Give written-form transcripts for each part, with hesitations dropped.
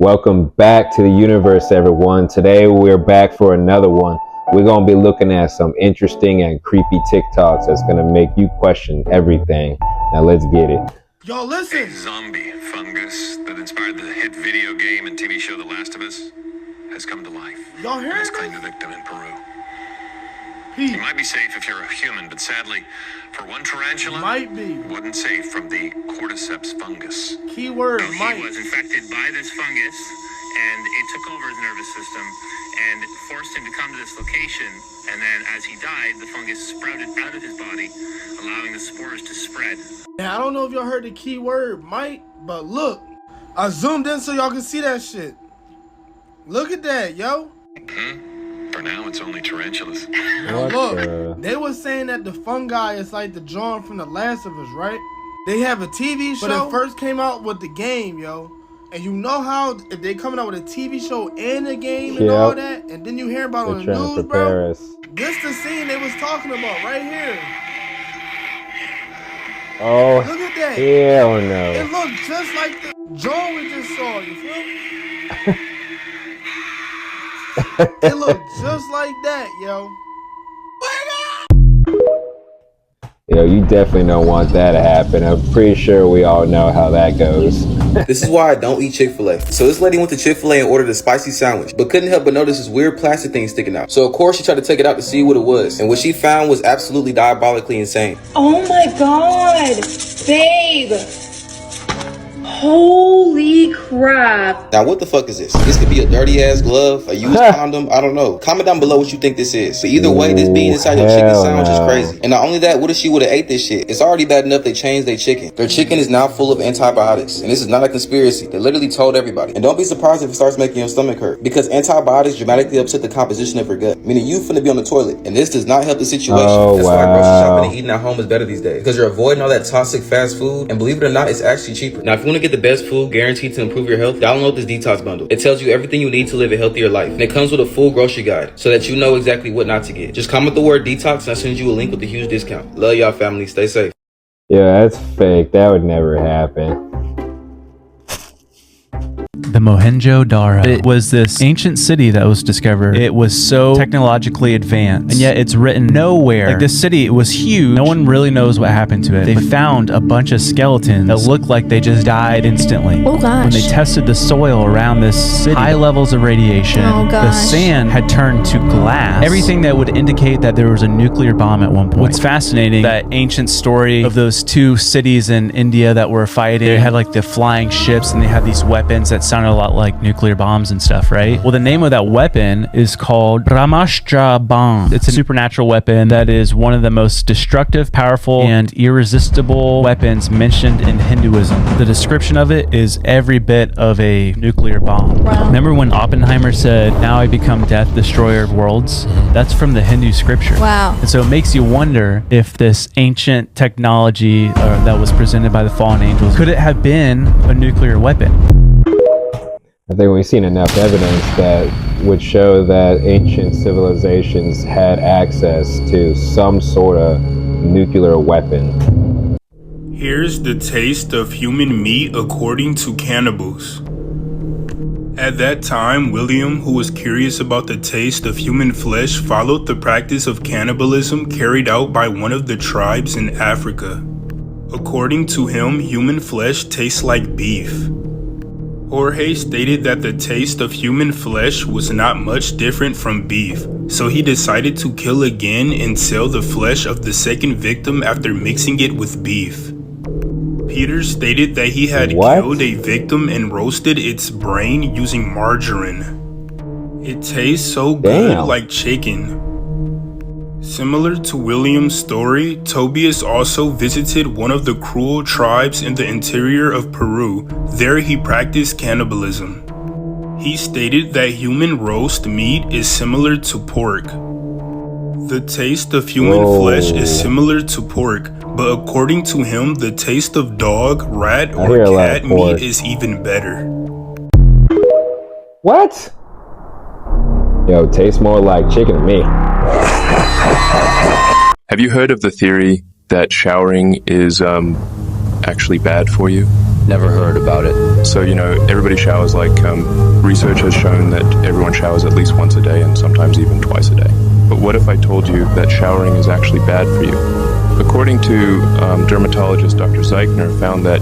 Welcome back to the universe, everyone. Today we're back for another one. We're going to be looking at some interesting and creepy TikToks that's going to make you question everything. Now let's get it. Yo, listen. A zombie fungus that inspired the hit video game and TV show The Last of Us has come to life. Y'all hear and has that? claimed a victim in Peru. He You might be safe if you're a human, but sadly, for one tarantula, might be. wasn't safe from the cordyceps fungus. Keyword So might. he was infected by this fungus, and it took over his nervous system and forced him to come to this location. And then, as he died, the fungus sprouted out of his body, allowing the spores to spread. Now, I don't know if y'all heard the keyword might, but look. I zoomed in so y'all can see that shit. Look at that, yo. For now, it's only tarantulas. Now What look, the- they were saying that the fungi is like the John from The Last of Us, right? They have a TV show, but it first came out with the game, yo. And you know how if they coming out with a TV show and a game and all that, and then you hear about it They're on the trying to news, prepare bro. us. This the scene they was talking about right here. Oh, Look at that. hell It no. looked just like the John we just saw, you feel me? It looked just like that, yo. Yo, you definitely don't want that to happen. I'm pretty sure we all know how that goes. This is why I don't eat Chick-fil-A. So this lady went to Chick-fil-A and ordered a spicy sandwich, but couldn't help but notice this weird plastic thing sticking out. So of course she tried to take it out to see what it was. And what she found was absolutely diabolically insane. Oh my god, babe. Holy crap. Now what the fuck is this? This could be a dirty ass glove, a used condom, I don't know. Comment down below what you think this is. But either way, this being inside your chicken hell sandwich is no. crazy. And not only that, what if she would have ate this shit? It's already bad enough they changed their chicken. Their chicken is now full of antibiotics. And this is not a conspiracy. They literally told everybody. And don't be surprised if it starts making your stomach hurt. Because antibiotics dramatically upset the composition of your gut. Meaning you finna be on the toilet. And this does not help the situation. Oh, That's why grocery wow. shopping and eating at home is better these days. Because you're avoiding all that toxic fast food. And believe it or not, it's actually cheaper. Now if you want to get the best food guaranteed to improve your health, download this detox bundle. It tells you everything you need to live a healthier life. And it comes with a full grocery guide so that you know exactly what not to get. Just comment the word detox and I'll send you a link with a huge discount. Love y'all family. Stay safe. Yeah, that's fake. That would never happen. The Mohenjo-Daro. It was this ancient city that was discovered. It was so technologically advanced, and yet it's written nowhere. Like, this city, it was huge. No one really knows what happened to it. They found a bunch of skeletons that looked like they just died instantly. Oh gosh. When they tested the soil around this city, high levels of radiation, Oh, the gosh. sand had turned to glass. Everything that would indicate that there was a nuclear bomb at one point. What's fascinating, that ancient story of those two cities in India that were fighting, they had like the flying ships and they had these weapons that sounded a lot like nuclear bombs and stuff, right? Well, the name of that weapon is called Brahmastra bomb. It's a supernatural weapon that is one of the most destructive, powerful, and irresistible weapons mentioned in Hinduism. The description of it is every bit of a nuclear bomb. Wow. Remember when Oppenheimer said, "Now I become death, destroyer of worlds"? That's from the Hindu scripture. Wow. And so it makes you wonder if this ancient technology that was presented by the fallen angels, could it have been a nuclear weapon? I think we've seen enough evidence that would show that ancient civilizations had access to some sort of nuclear weapon. Here's the taste of human meat according to cannibals. At that time, William, who was curious about the taste of human flesh, followed the practice of cannibalism carried out by one of the tribes in Africa. According to him, human flesh tastes like beef. Jorge stated that the taste of human flesh was not much different from beef, so he decided to kill again and sell the flesh of the second victim after mixing it with beef. Peter stated that he had killed a victim and roasted its brain using margarine. It tastes so good like chicken. Similar to William's story, Tobias also visited one of the cruel tribes in the interior of Peru. There he practiced cannibalism. He stated that human roast meat is similar to pork. The taste of human flesh is similar to pork, but according to him, the taste of dog, rat, or cat meat is even better. What? Yo, tastes more like chicken to me. Have you heard of the theory that showering is actually bad for you? Never heard about it. So, you know, everybody showers like, research has shown that everyone showers at least once a day and sometimes even twice a day. But what if I told you that showering is actually bad for you? According to dermatologist Dr. Zeichner, found that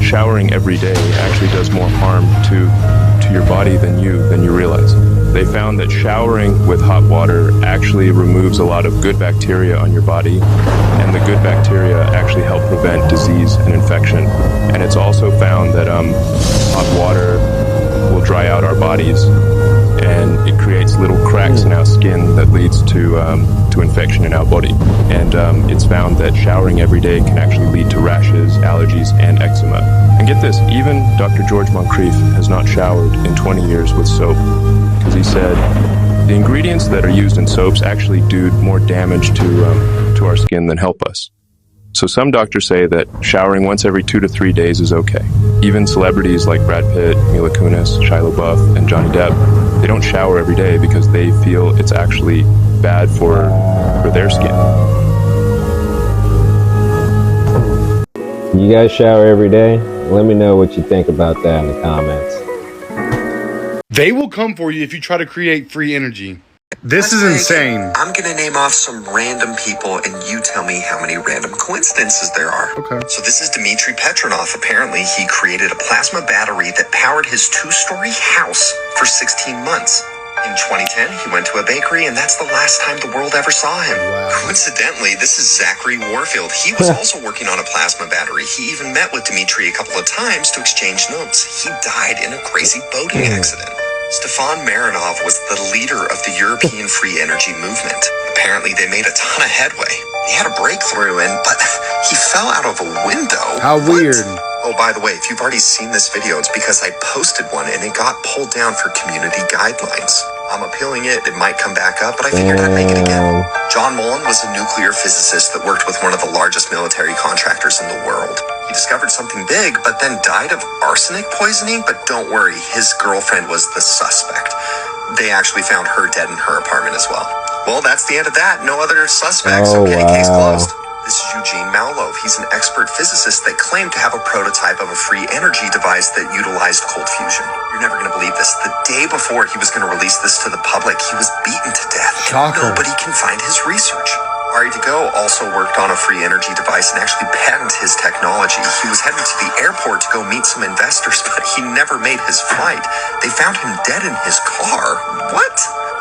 showering every day actually does more harm to your body than you realize. They found that showering with hot water actually removes a lot of good bacteria on your body, and the good bacteria actually help prevent disease and infection. And it's also found that hot water will dry out our bodies, and it creates little cracks in our skin that leads to infection in our body. And it's found that showering every day can actually lead to rashes, allergies, and eczema. And get this, even Dr. George Moncrief has not showered in 20 years with soap, because he said the ingredients that are used in soaps actually do more damage to our skin than help us. So some doctors say that showering once every 2 to 3 days is okay. Even celebrities like Brad Pitt, Mila Kunis, Shia LaBeouf, and Johnny Depp, they don't shower every day because they feel it's actually bad for their skin. You guys shower every day? Let me know what you think about that in the comments. They will come for you if you try to create free energy. This is insane. I'm gonna name off some random people and you tell me how many random coincidences there are. Okay. So this is Dmitry Petronov. Apparently he created a plasma battery that powered his 2-story house for 16 months. In 2010, he went to a bakery, and that's the last time the world ever saw him. Wow. Coincidentally, this is Zachary Warfield. He was also working on a plasma battery. He even met with Dmitry a couple of times to exchange notes. He died in a crazy boating accident. Stefan Marinov was the leader of the European free energy movement. Apparently, they made a ton of headway. He had a breakthrough, but he fell out of a window. How weird. Oh, by the way, if you've already seen this video, it's because I posted one and it got pulled down for community guidelines. I'm appealing it. It might come back up, but I figured I'd make it again. John Mullen was a nuclear physicist that worked with one of the largest military contractors in the world. He discovered something big, but then died of arsenic poisoning. But don't worry, his girlfriend was the suspect. They actually found her dead in her apartment as well. Well, that's the end of that. No other suspects. Okay, case closed. This is Eugene Malov. He's an expert physicist that claimed to have a prototype of a free energy device that utilized cold fusion. You're never going to believe this. The day before he was going to release this to the public, he was beaten to death. Shocker. Nobody can find his research. Ari DeGo also worked on a free energy device and actually patented his technology. He was headed to the airport to go meet some investors, but he never made his flight. They found him dead in his car. What?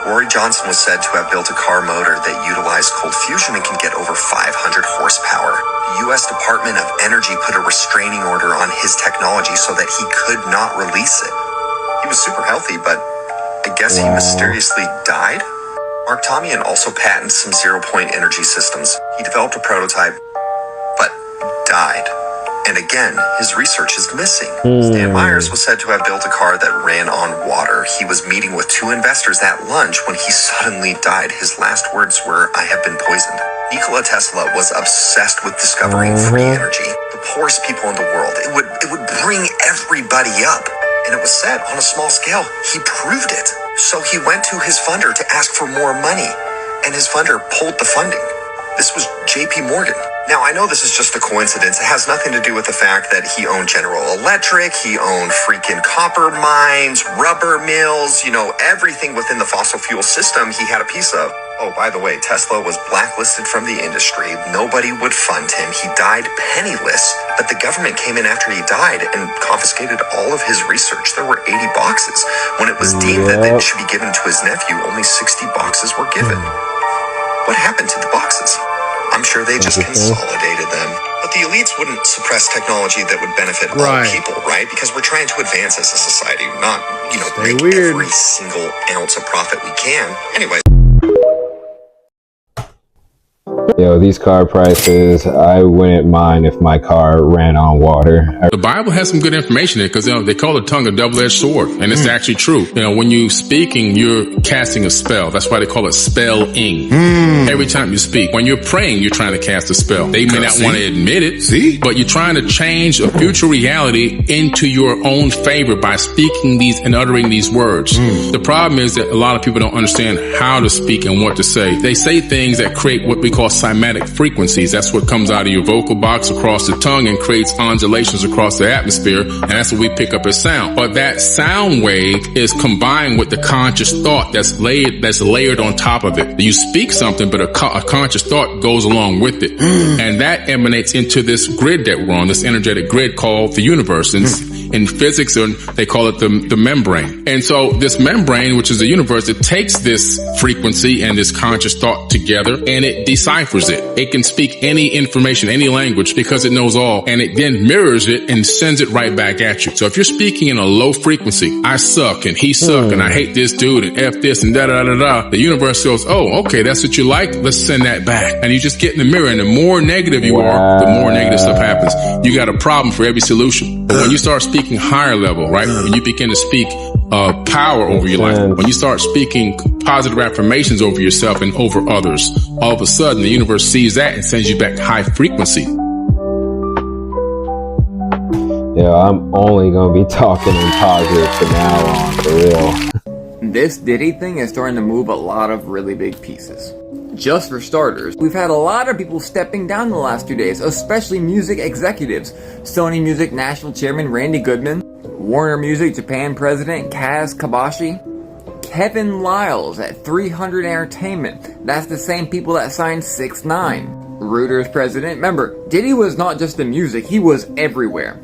Rory Johnson was said to have built a car motor that utilized cold fusion and can get over 500 horsepower. The U.S. Department of Energy put a restraining order on his technology so that he could not release it. He was super healthy, but I guess he mysteriously died? Mark Tomian also patented some zero-point energy systems. He developed a prototype, but died. And again, his research is missing. Stan Myers was said to have built a car that ran on water. He was meeting with 2 investors at lunch when he suddenly died. His last words were, "I have been poisoned." Nikola Tesla was obsessed with discovering free energy. The poorest people in the world. It would bring everybody up. And it was said, on a small scale, he proved it. So he went to his funder to ask for more money, and his funder pulled the funding. This was JP Morgan. Now, I know this is just a coincidence. It has nothing to do with the fact that he owned General Electric, he owned freaking copper mines, rubber mills, everything within the fossil fuel system he had a piece of. Oh, by the way, Tesla was blacklisted from the industry. Nobody would fund him. He died penniless, but the government came in after he died and confiscated all of his research. There were 80 boxes. When it was deemed that it should be given to his nephew, only 60 boxes were given. What happened to the boxes? I'm sure they just consolidated them. But the elites wouldn't suppress technology that would benefit all people, right? Because we're trying to advance as a society, not, make every single ounce of profit we can. Anyway. Yo, these car prices, I wouldn't mind if my car ran on water. The Bible has some good information in it because they call the tongue a double-edged sword, and it's actually true. When you speaking, you're casting a spell. That's why they call it spelling. Every time you speak, when you're praying, you're trying to cast a spell. They may not want to admit it, but you're trying to change a future reality into your own favor by speaking these and uttering these words. The problem is that a lot of people don't understand how to speak and what to say. They say things that create what we call cymatic frequencies. That's what comes out of your vocal box across the tongue and creates undulations across the atmosphere, and that's what we pick up as sound. But that sound wave is combined with the conscious thought that's layered on top of it. You speak something, but a conscious thought goes along with it, and that emanates into this grid that we're on, this energetic grid called the universe. And in physics, they call it the membrane. And so this membrane, which is the universe, it takes this frequency and this conscious thought together and it deciphers it. It can speak any information, any language, because it knows all, and it then mirrors it and sends it right back at you. So if you're speaking in a low frequency, I suck and he suck and I hate this dude and F this and da da da da, the universe goes, oh, okay, that's what you like, let's send that back. And you just get in the mirror, and the more negative you are, the more negative stuff happens. You got a problem for every solution. But when you start speaking higher level, right, when you begin to speak power over your life, when you start speaking positive affirmations over yourself and over others, all of a sudden the universe sees that and sends you back to high frequency. Yeah, I'm only gonna be talking in positive from now on, for real. This Diddy thing is starting to move a lot of really big pieces. Just for starters, we've had a lot of people stepping down the last 2 days, especially music executives. Sony Music National Chairman Randy Goodman, Warner Music Japan President Kaz Kabashi, Kevin Lyles at 300 Entertainment. That's the same people that signed 6ix9ine. Reuters President. Remember, Diddy was not just in music, he was everywhere.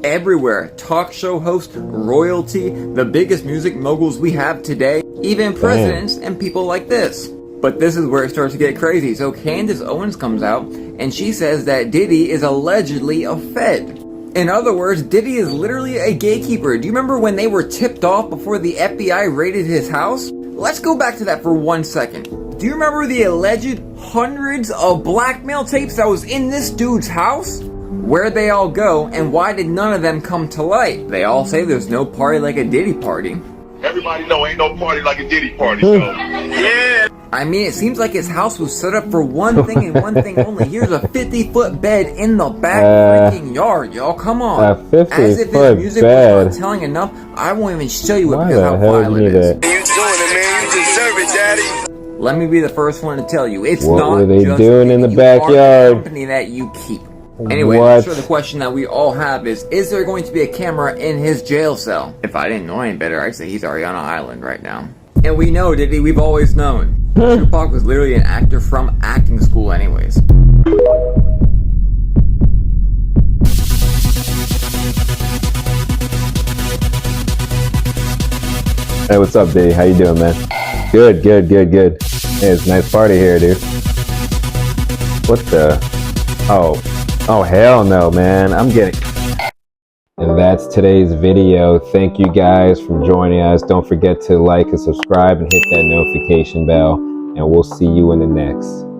Everywhere. Talk show host, royalty, the biggest music moguls we have today, even presidents and people like this. But this is where it starts to get crazy. So Candace Owens comes out and she says that Diddy is allegedly a Fed. In other words, Diddy is literally a gatekeeper. Do you remember when they were tipped off before the FBI raided his house? Let's go back to that for 1 second. Do you remember the alleged hundreds of blackmail tapes that was in this dude's house? Where'd they all go, and why did none of them come to light? They all say there's no party like a Diddy party. Everybody know ain't no party like a Diddy party, so. Yeah! I mean, it seems like his house was set up for one thing and one thing only. Here's a 50-foot bed in the back freaking yard, y'all. Come on. A 50-foot As if his music was not telling enough, I won't even show you it because how violent it is. You doing it, man. You deserve it, daddy. Let me be the first one to tell you, it's what not were they just doing in the backyard? Company that you keep. Anyway, I'm sure the question that we all have is there going to be a camera in his jail cell? If I didn't know any better, I'd say he's already on an island right now. And we know, Diddy, we've always known. Tupac was literally an actor from acting school anyways. Hey, what's up, Diddy? How you doing, man? Good. Hey, it's a nice party here, dude. What the? Oh, hell no, man. I'm getting... And that's today's video. Thank you guys for joining us. Don't forget to like and subscribe and hit that notification bell. And we'll see you in the next.